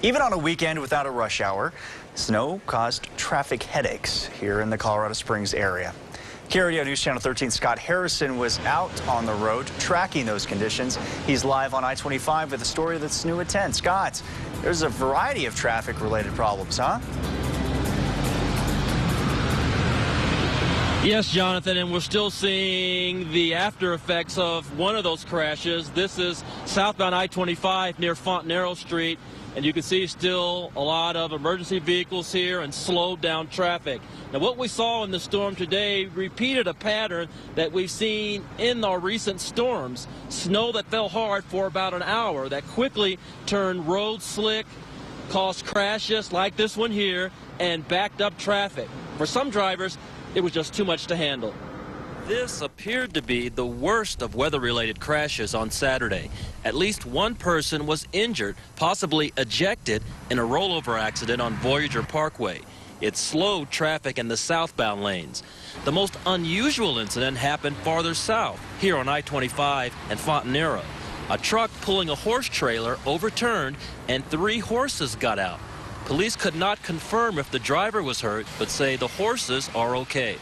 Even on a weekend without a rush hour, snow caused traffic headaches here in the Colorado Springs area. KRDO News Channel 13 Scott Harrison was out on the road tracking those conditions. He's live on I-25 with a story that's new at 10. Scott, there's a variety of traffic-related problems, huh? Yes, Jonathan, and we're still seeing the after effects of one of those crashes. This is southbound I-25 near Fontenaro Street, and you can see still a lot of emergency vehicles here and slowed down traffic. Now, what we saw in the storm today repeated a pattern that we've seen in our recent storms. Snow that fell hard for about an hour that quickly turned roads slick, caused crashes like this one here, and backed up traffic. For some drivers, it was just too much to handle. This appeared to be the worst of weather-related crashes on Saturday. At least one person was injured, possibly ejected, in a rollover accident on Voyager Parkway. It slowed traffic in the southbound lanes. The most unusual incident happened farther south, here on I-25 and Fontenaro. A truck pulling a horse trailer overturned and 3 horses got out. Police could not confirm if the driver was hurt, but say the horses are okay.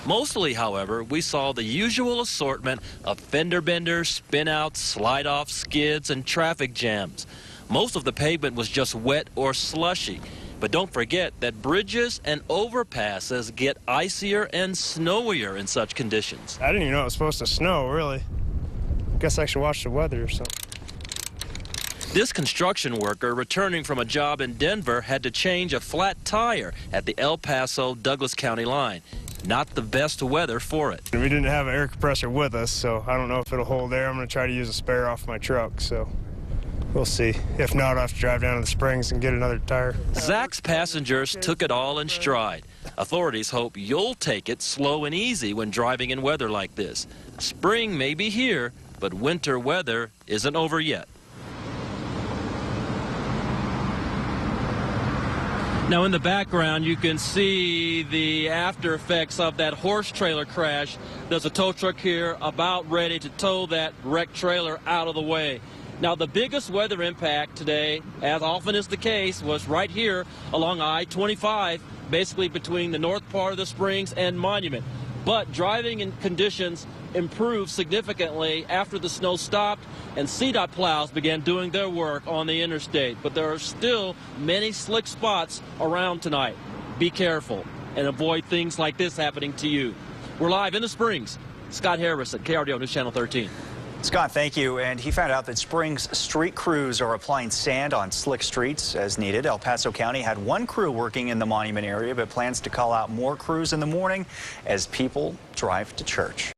Mostly, however, we saw the usual assortment of fender benders, spin-outs, slide-offs, skids, and traffic jams. Most of the pavement was just wet or slushy. But don't forget that bridges and overpasses get icier and snowier in such conditions. I didn't even know it was supposed to snow, really. Guess I should watch the weather or something. This construction worker returning from a job in Denver had to change a flat tire at the El Paso-Douglas County line. Not the best weather for it. We didn't have an air compressor with us, so I don't know if it'll hold air. I'm going to try to use a spare off my truck, so we'll see. If not, I'll have to drive down to the Springs and get another tire. Zach's passengers took it all in stride. Authorities hope you'll take it slow and easy when driving in weather like this. Spring may be here, but winter weather isn't over yet. Now, in the background, you can see the after effects of that horse trailer crash. There's a tow truck here about ready to tow that wrecked trailer out of the way. Now, the biggest weather impact today, as often is the case, was right here along I-25, basically between the north part of the Springs and Monument. But driving conditions improved significantly after the snow stopped and CDOT plows began doing their work on the interstate. But there are still many slick spots around tonight. Be careful and avoid things like this happening to you. We're live in the Springs. Scott Harrison, KRDO News Channel 13. Scott, thank you. And he found out that Springs street crews are applying sand on slick streets as needed. El Paso County had 1 crew working in the Monument area, but plans to call out more crews in the morning as people drive to church.